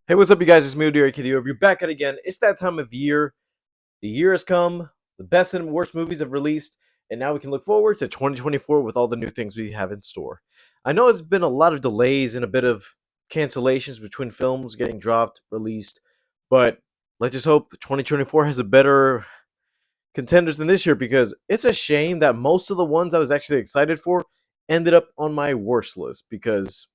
Hey, what's up, you guys? It's me, Derek, the review back at again. It's that time of year. The year has come. The best and worst movies have released, and now we can look forward to 2024 with all the new things we have in store. I know it's been a lot of delays and a bit of cancellations between films getting dropped, released, but let's just hope 2024 has a better contenders than this year because it's a shame that most of the ones I was actually excited for ended up on my worst list because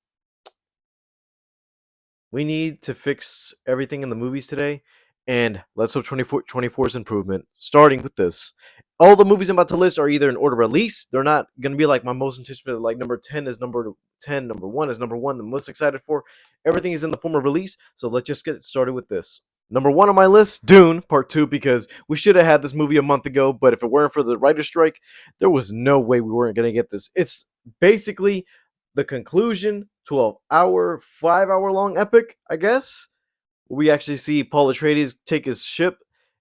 we need to fix everything in the movies today, and let's hope 24's improvement, starting with this. All the movies I'm about to list are either in order of release. They're not going to be like my most anticipated, like number 10 is number 10, number 1 is number 1, the most excited for. Everything is in the form of release, so let's just get started with this. Number 1 on my list, Dune Part 2, because we should have had this movie a month ago, but if it weren't for the writer's strike, there was no way we weren't going to get this. It's basically the conclusion to a 5 hour long epic, I guess. We actually see Paul Atreides take his ship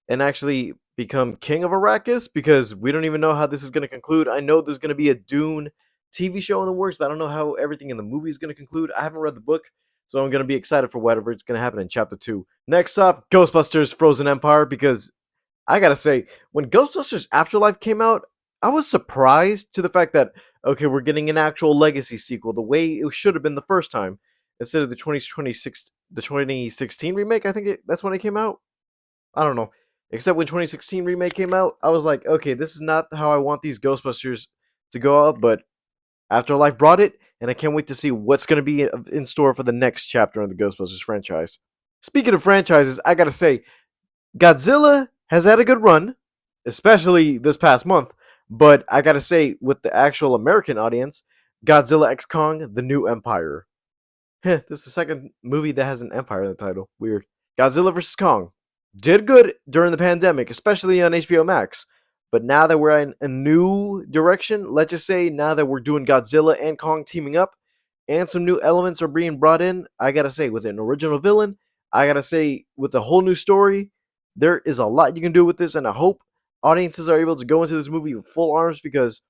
and actually become king of Arrakis because we don't even know how this is going to conclude. I know there's going to be a Dune TV show in the works, but I don't know how everything in the movie is going to conclude. I haven't read the book, so I'm going to be excited for whatever it's going to happen in chapter 2. Next up, Ghostbusters Frozen Empire, because I gotta say, when Ghostbusters Afterlife came out, I was surprised to the fact that okay, we're getting an actual legacy sequel, the way it should have been the first time, instead of the 2016 remake. I think that's when it came out. I don't know. Except when 2016 remake came out, I was like, okay, this is not how I want these Ghostbusters to go out. But Afterlife brought it, and I can't wait to see what's going to be in store for the next chapter in the Ghostbusters franchise. Speaking of franchises, I gotta say, Godzilla has had a good run, especially this past month. But I gotta say, with the actual American audience, Godzilla X Kong: The New Empire. Heh, this is the second movie that has an empire in the title. Weird. Godzilla vs Kong did good during the pandemic, especially on HBO Max. But now that we're in a new direction, let's just say now that we're doing Godzilla and Kong teaming up, and some new elements are being brought in, I gotta say, with an original villain, I gotta say, with a whole new story, there is a lot you can do with this, and I hope audiences are able to go into this movie with full arms because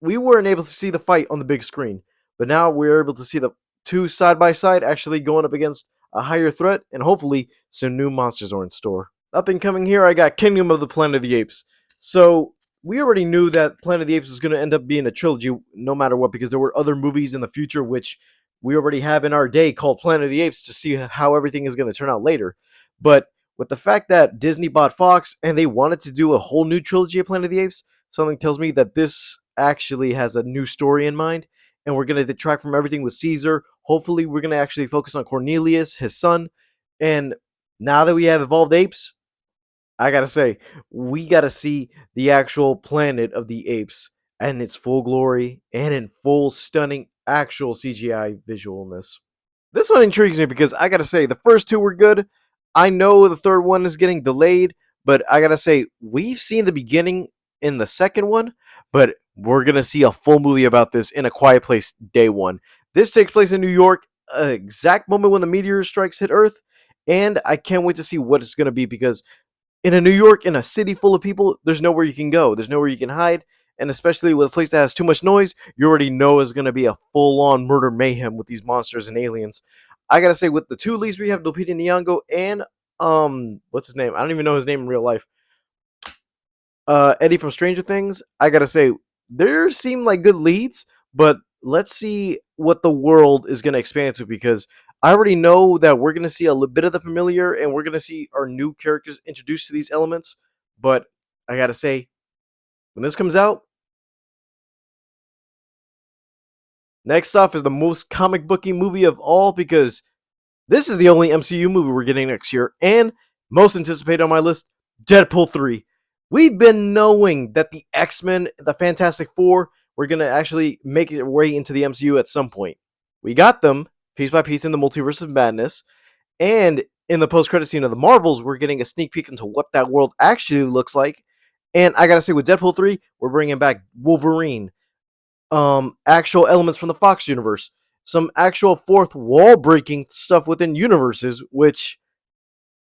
we weren't able to see the fight on the big screen, but now we're able to see the two side by side actually going up against a higher threat, and hopefully some new monsters are in store. Up and coming here, I got Kingdom of the Planet of the Apes. So we already knew that Planet of the Apes was going to end up being a trilogy no matter what, because there were other movies in the future which we already have in our day called Planet of the Apes to see how everything is going to turn out later. But with the fact that Disney bought Fox and they wanted to do a whole new trilogy of Planet of the Apes, something tells me that this actually has a new story in mind, and we're going to detract from everything with Caesar. Hopefully, we're going to actually focus on Cornelius, his son, and now that we have evolved apes, I gotta say, we gotta see the actual planet of the apes and its full glory and in full stunning actual CGI visualness. This one intrigues me because I gotta say, the first two were good. I know the third one is getting delayed, but I gotta say, we've seen the beginning in the second one, but we're gonna see a full movie about this in A Quiet Place day one. This takes place in New York, exact moment when the meteor strikes hit Earth, and I can't wait to see what it's gonna be because in a New York, in a city full of people, there's nowhere you can go. There's nowhere you can hide. And especially with a place that has too much noise, you already know is going to be a full on murder mayhem with these monsters and aliens. I got to say, with the two leads we have, Lupita Nyong'o and, what's his name? I don't even know his name in real life. Eddie from Stranger Things. I got to say, there seem like good leads, but let's see what the world is going to expand to because I already know that we're going to see a little bit of the familiar and we're going to see our new characters introduced to these elements. But I got to say, when this comes out, next off is the most comic booky movie of all because this is the only MCU movie we're getting next year. And most anticipated on my list, Deadpool 3. We've been knowing that the X-Men, the Fantastic Four, were going to actually make their way into the MCU at some point. We got them piece by piece in the Multiverse of Madness. And in the post-credit scene of the Marvels, we're getting a sneak peek into what that world actually looks like. And I gotta say, with Deadpool 3, we're bringing back Wolverine, actual elements from the Fox universe, some actual fourth wall breaking stuff within universes, which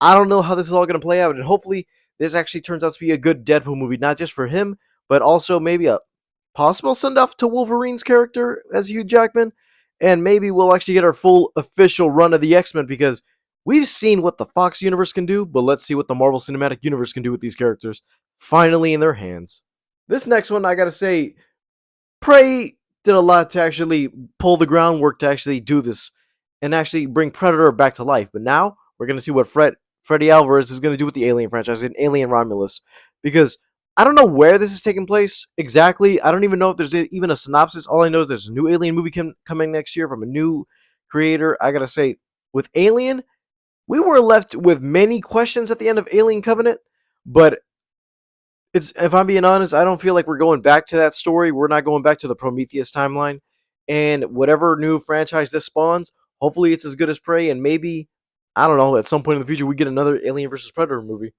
I don't know how this is all gonna play out. And hopefully, this actually turns out to be a good Deadpool movie, not just for him, but also maybe a possible send off to Wolverine's character as Hugh Jackman. And maybe we'll actually get our full official run of the X Men because we've seen what the Fox universe can do, but let's see what the Marvel Cinematic Universe can do with these characters finally in their hands. This next one, I gotta say, Prey did a lot to actually pull the groundwork to actually do this and actually bring Predator back to life. But now we're gonna see what Freddy Alvarez is gonna do with the Alien franchise and Alien Romulus, because I don't know where this is taking place exactly. I don't even know if there's even a synopsis. All I know is there's a new Alien movie coming next year from a new creator. I gotta say, with Alien, we were left with many questions at the end of Alien Covenant, but it's, if I'm being honest, I don't feel like we're going back to that story. We're not going back to the Prometheus timeline. And whatever new franchise this spawns, hopefully it's as good as Prey, and maybe, I don't know, at some point in the future we get another Alien versus Predator movie.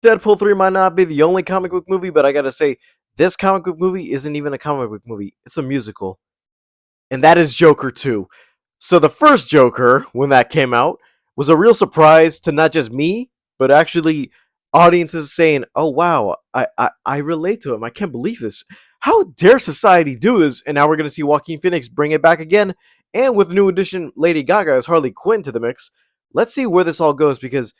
Deadpool 3 might not be the only comic book movie, but I gotta say, this comic book movie isn't even a comic book movie. It's a musical. And that is Joker 2. So the first Joker, when that came out, was a real surprise to not just me, but actually audiences saying, "Oh wow, I relate to him. I can't believe this. How dare society do this?" And now we're gonna see Joaquin Phoenix bring it back again, and with new addition Lady Gaga as Harley Quinn to the mix. Let's see where this all goes, because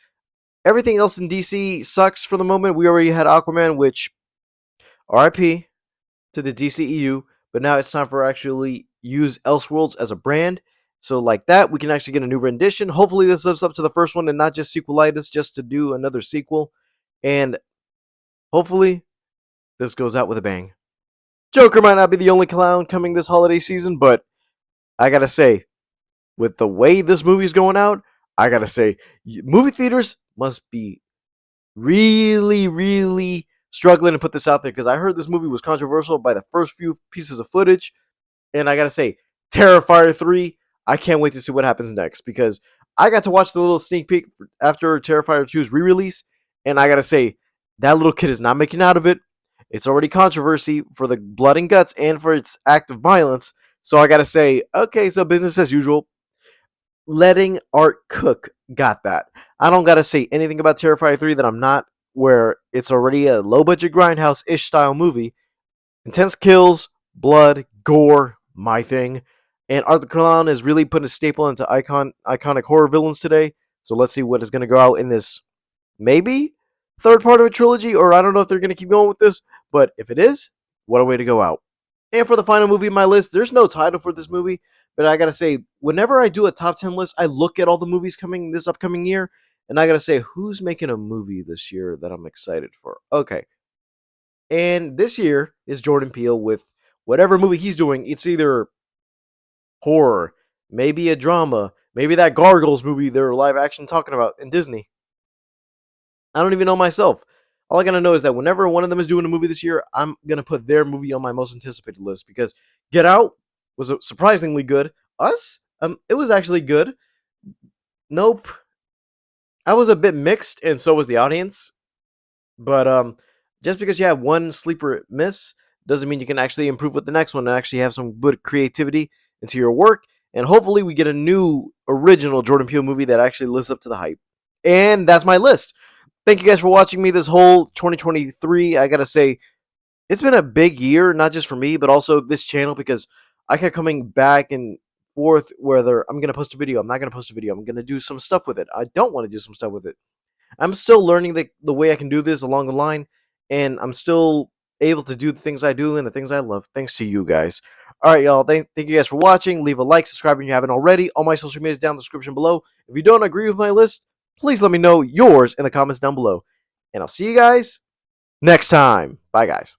everything else in DC sucks for the moment. We already had Aquaman, which RIP to the DCEU, but now it's time for actually use Elseworlds as a brand. So like that, we can actually get a new rendition. Hopefully this lives up to the first one and not just sequelitis just to do another sequel. And hopefully this goes out with a bang. Joker might not be the only clown coming this holiday season, but I gotta say, with the way this movie's going out, I gotta say, movie theaters must be really, really struggling to put this out there, because I heard this movie was controversial by the first few pieces of footage. And I gotta say, Terrifier 3, I can't wait to see what happens next, because I got to watch the little sneak peek after Terrifier 2's re-release, and I gotta say, that little kid is not making out of it. It's already controversy for the blood and guts and for its act of violence. So I gotta say, okay, so business as usual. Letting art cook got that. I don't gotta say anything about Terrifier 3 that I'm not, where it's already a low budget grindhouse ish style movie. Intense kills, blood, gore, my thing. And Arthur Clown is really putting a staple into iconic horror villains today. So let's see what is going to go out in this, maybe third part of a trilogy, or I don't know if they're going to keep going with this. But if it is, what a way to go out. And for the final movie in my list, there's no title for this movie, but I gotta say, whenever I do a top 10 list, I look at all the movies coming this upcoming year, and I gotta say, who's making a movie this year that I'm excited for? Okay, and this year is Jordan Peele with whatever movie he's doing. It's either horror, maybe a drama, maybe that Gargoyles movie they're live action talking about in Disney. I don't even know myself. All I gotta know is that whenever one of them is doing a movie this year, I'm gonna put their movie on my most anticipated list, because Get Out was surprisingly good. Us, it was actually good. Nope, I was a bit mixed, and so was the audience. But just because you have one sleeper miss doesn't mean you can actually improve with the next one and actually have some good creativity into your work. And hopefully, we get a new original Jordan Peele movie that actually lives up to the hype. And that's my list. Thank you guys for watching me this whole 2023. I gotta say, it's been a big year, not just for me, but also this channel, because I kept coming back and forth whether I'm gonna post a video, I'm not gonna post a video, I'm gonna do some stuff with it. I don't want to do some stuff with it. I'm still learning the way I can do this along the line, and I'm still able to do the things I do and the things I love, thanks to you guys. All right, y'all. Thank you guys for watching. Leave a like, subscribe if you haven't already. All my social media is down in the description below. If you don't agree with my list, please let me know yours in the comments down below. And I'll see you guys next time. Bye, guys.